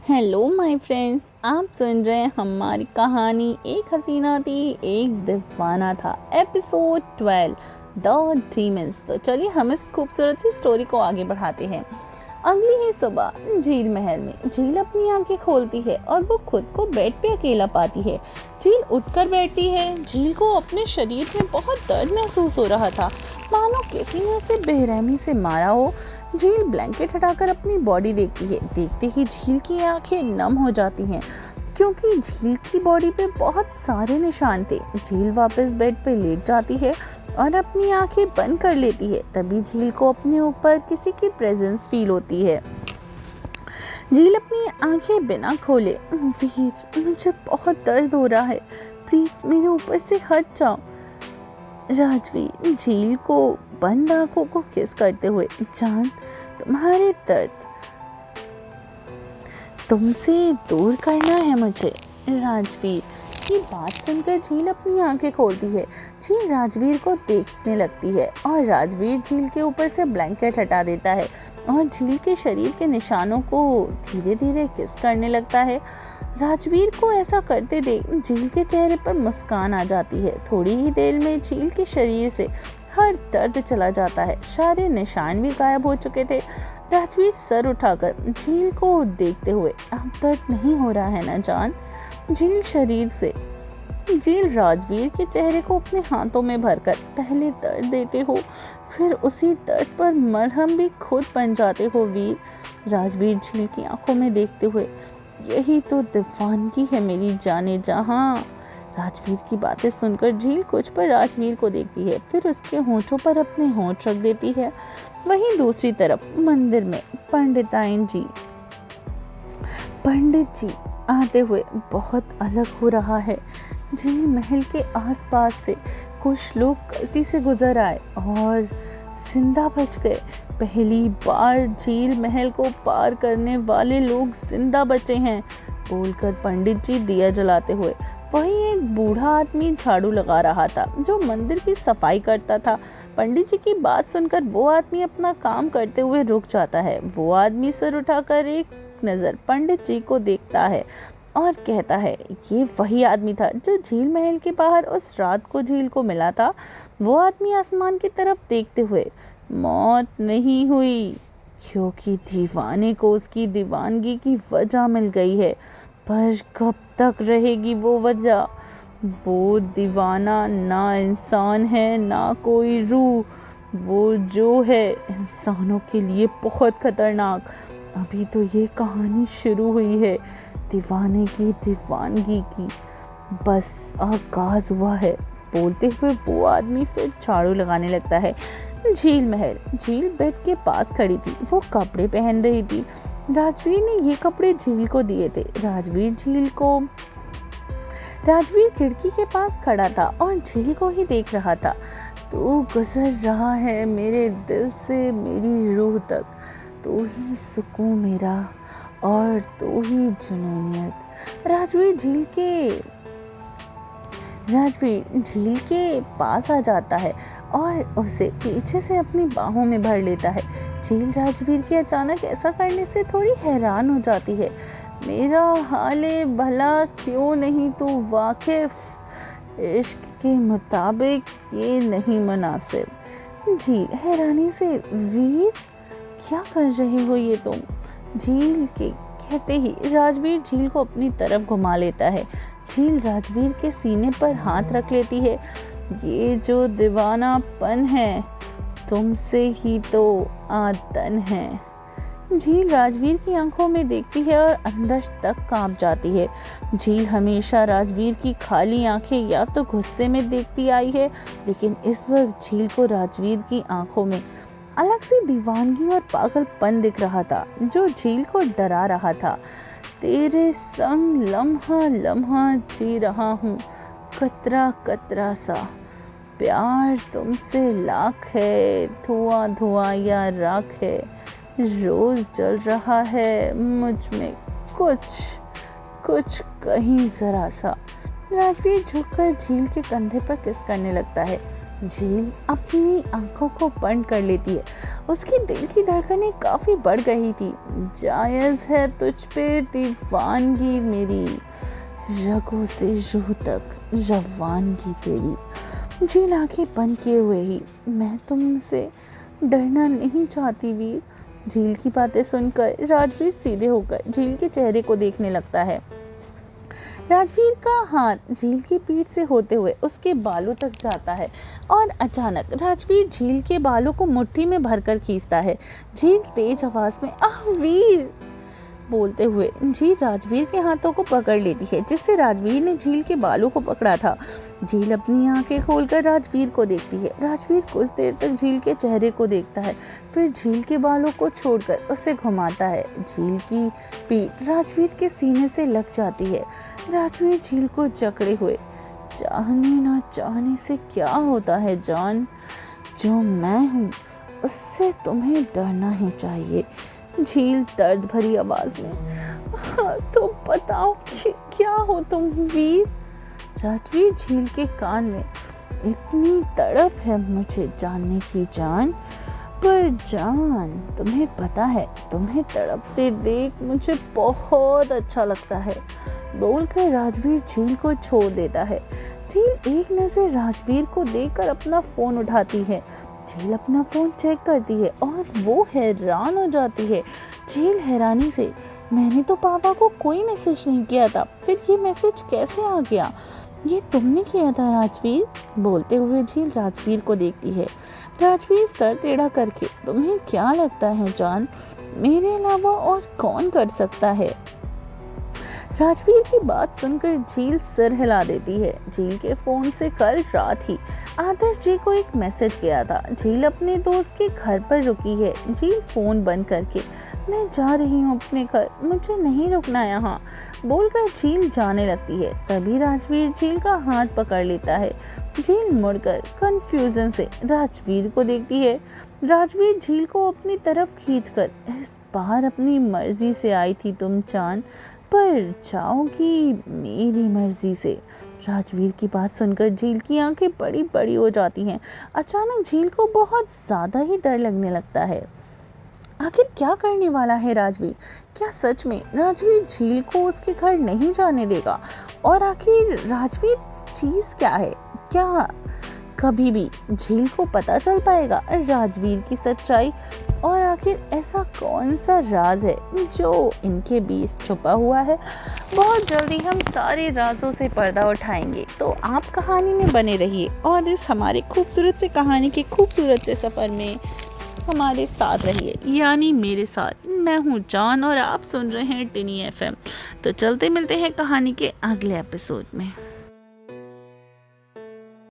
Hello my friends, आप सुन रहे हैं हमारी कहानी एक हसीना थी एक दीवाना था एपिसोड 12 द डीमंस। तो चलिए हम इस खूबसूरत सी स्टोरी को आगे बढ़ाते हैं। अगली ही सुबह झील महल में झील अपनी आंखें खोलती है और वो खुद को बेड पे अकेला पाती है। झील उठकर बैठती है। झील को अपने शरीर में बहुत दर्द महसूस हो रहा था, मानो किसी ने उसे बेरहमी से मारा हो। झील ब्लैंकेट हटाकर अपनी बॉडी देखती है। देखते ही झील की आंखें नम हो जाती हैं, क्योंकि झील की बॉडी पे बहुत सारे निशान थे। झील वापस बेड पे लेट जाती है और अपनी आंखें बंद कर लेती है। तभी झील को अपने ऊपर किसी की प्रेजेंस फील होती है। झील अपनी आंखें बिना खोले, वीर मुझे बहुत दर्द हो रहा है, प्लीज मेरे ऊपर से हट जाओ। राजवीर झील को बंद आंखों को किस करते हुए, जान तुम्हारे दर्द तुमसे दूर करना है मुझे। राजवीर की बात सुनकर झील अपनी आंखें खोलती है। झील राजवीर को देखने लगती है और राजवीर झील के ऊपर से ब्लैंकेट हटा देता है और झील के शरीर के निशानों को धीरे धीरे किस करने लगता है। राजवीर को ऐसा करते देख झील के चेहरे पर मुस्कान आ जाती है। थोड़ी ही देर में झील के शरीर से हर दर्द चला जाता है, सारे निशान भी गायब हो चुके थे। राजवीर सर उठाकर झील को देखते हुए, अब दर्द नहीं हो रहा है ना जान। झील राजवीर के चेहरे को अपने हाथों में भरकर, पहले दर्द देते हो फिर उसी दर्द पर मरहम भी खुद बन जाते हो वीर। राजवीर झील की आंखों में देखते हुए, यही तो दीवानगी है मेरी जाने जहां। राजवीर की बातें सुनकर झील कुछ पर राजवीर को देखती है, फिर उसके होंठों पर अपने होंठ रख देती है। वहीं दूसरी तरफ मंदिर में पंडित जी आते हुए बहुत अलग हो रहा है। झील महल के आसपास से कुछ लोग गलती से गुजर आए और जिंदा बच गए। पहली बार झील महल को पार करने वाले लोग जिंदा बचे हैं, बोलकर पंडित जी दिया जलाते हुए। वहीं एक बूढ़ा आदमी झाड़ू लगा रहा था, जो मंदिर की सफाई करता था। पंडित जी की बात सुनकर वो आदमी अपना काम करते हुए रुक जाता है। वो आदमी सर उठाकर एक नजर पंडित जी को देखता है और कहता है, ये वही आदमी था जो झील महल के बाहर उस रात को झील को मिला था। वो आदमी आसमान की तरफ देखते हुए, मौत नहीं हुई क्योंकि दीवाने को उसकी दीवानगी की वजह मिल गई है, पर कब तक रहेगी वो वजह। वो दीवाना ना इंसान है ना कोई रूह, वो जो है इंसानों के लिए बहुत खतरनाक। अभी तो ये कहानी शुरू हुई है, दीवाने की दीवानगी की बस आगाज हुआ है। बोलते हुए वो आदमी फिर झाड़ू लगाने लगता है। झील बेड के पास खड़ी थी, वो कपड़े पहन रही थी। राजवीर ने ये कपड़े झील को दिए थे। राजवीर खिड़की के पास खड़ा था और झील को ही देख रहा था। तू गुजर रहा है मेरे दिल से मेरी रूह तक, तू ही सुकून मेरा और तू ही जुनूनियत। राजवीर झील के पास आ जाता है और उसे पीछे से अपनी बाहों में भर लेता है। झील राजवीर के अचानक ऐसा करने से थोड़ी हैरान हो जाती है। मेरा हाले भला क्यों नहीं तू वाकिफ, इश्क के मुताबिक ये नहीं मुनासिब। झील हैरानी से, वीर क्या कर रहे हो ये तुम? झील के कहते ही राजवीर झील को अपनी तरफ घुमा लेता है। झील राजवीर के सीने पर हाथ रख लेती है। ये जो दीवानापन है तुमसे ही तो आतन है। झील राजवीर की आंखों में देखती है और अंदर तक कांप जाती है। झील हमेशा राजवीर की खाली आंखें या तो गुस्से में देखती आई है, लेकिन इस वक्त झील को राजवीर की आंखों में अलग सी दीवानगी और पागलपन दिख रहा था, जो झील को डरा रहा था। तेरे संग लम्हा लम्हा जी रहा हूँ, कतरा कतरा सा प्यार तुमसे लाख है, धुआं धुआं या राख है, रोज जल रहा है मुझ में कुछ कहीं जरा सा। राजवीर झुककर झील के कंधे पर किस करने लगता है। झील अपनी आंखों को बंद कर लेती है। उसकी दिल की धड़कनें काफी बढ़ गई थी। जायज है तुझ पे दीवानगी मेरी, रगों से रूह तक रवानगी तेरी। झील आंखें बंद किए हुए ही, मैं तुमसे डरना नहीं चाहती वीर। झील की बातें सुनकर राजवीर सीधे होकर झील के चेहरे को देखने लगता है। राजवीर का हाथ झील की पीठ से होते हुए उसके बालों तक जाता है और अचानक राजवीर झील के बालों को मुट्ठी में भरकर खींचता है। झील तेज आवाज में आह वीर बोलते हुए झील राजवीर के हाथों को पकड़ लेती है, जिससे राजवीर ने झील के बालों को पकड़ा था। झील अपनी आंखें खोलकर राजवीर को देखती है। राजवीर कुछ देर तक झील के चेहरे को देखता है, फिर झील के बालों को छोड़कर उसे घुमाता है। झील की पीठ राजवीर के सीने से लग जाती है। राजवीर झील को जकड़े हुए, चाहने ना चाहने से क्या होता है जान, जो मैं हूँ उससे तुम्हें डरना ही चाहिए। झील दर्द भरी आवाज में, तो बताओ कि क्या हो तुम वीर। राजवीर झील के कान में, इतनी तड़प है मुझे जानने की जान, पर जान तुम्हें पता है तुम्हें तड़पते देख मुझे बहुत अच्छा लगता है। बोलकर राजवीर झील को छोड़ देता है। झील एक नजर राजवीर को देखकर अपना फोन उठाती है। झील अपना फोन चेक करती है और वो हैरान हो जाती है। झील हैरानी से, मैंने तो पापा को कोई मैसेज नहीं किया था, फिर ये मैसेज कैसे आ गया। ये तुमने किया था राजवीर। बोलते हुए झील राजवीर को देखती है। राजवीर सर टेढ़ा करके, तुम्हें क्या लगता है जान, मेरे अलावा और कौन कर सकता है। राजवीर की बात सुनकर झील सिर हिला देती है। झील के फोन से कल रात ही आदर्श जी को एक मैसेज गया था। झील अपने दोस्त के घर पर रुकी है। झील फोन बंद करके, मैं जा रही हूँ अपने घर, मुझे नहीं रुकना यहाँ, बोलकर झील जाने लगती है। तभी राजवीर झील का हाथ पकड़ लेता है। झील मुड़कर कंफ्यूजन से राजवीर को देखती है। राजवीर झील को अपनी तरफ खींचकर, इस बार अपनी मर्जी से आई थी तुम जान, पर जाओगी मेरी मर्जी से। राजवीर की बात सुनकर झील की आंखें बड़ी बड़ी हो जाती हैं। अचानक झील को बहुत ज्यादा ही डर लगने लगता है। आखिर क्या करने वाला है राजवीर। क्या सच में राजवीर झील को उसके घर नहीं जाने देगा। और आखिर राजवीर चीज क्या है। क्या कभी भी झील को पता चल पाएगा राजवीर की सच्चाई। और आखिर ऐसा कौन सा राज है जो इनके बीच छुपा हुआ है। बहुत जल्दी हम सारे राजों से पर्दा उठाएंगे, तो आप कहानी में बने रहिए और इस हमारे खूबसूरत से कहानी के खूबसूरत से सफ़र में हमारे साथ रहिए, यानी मेरे साथ। मैं हूँ जान और आप सुन रहे हैं टिनी FM। तो चलते मिलते हैं कहानी के अगले एपिसोड में।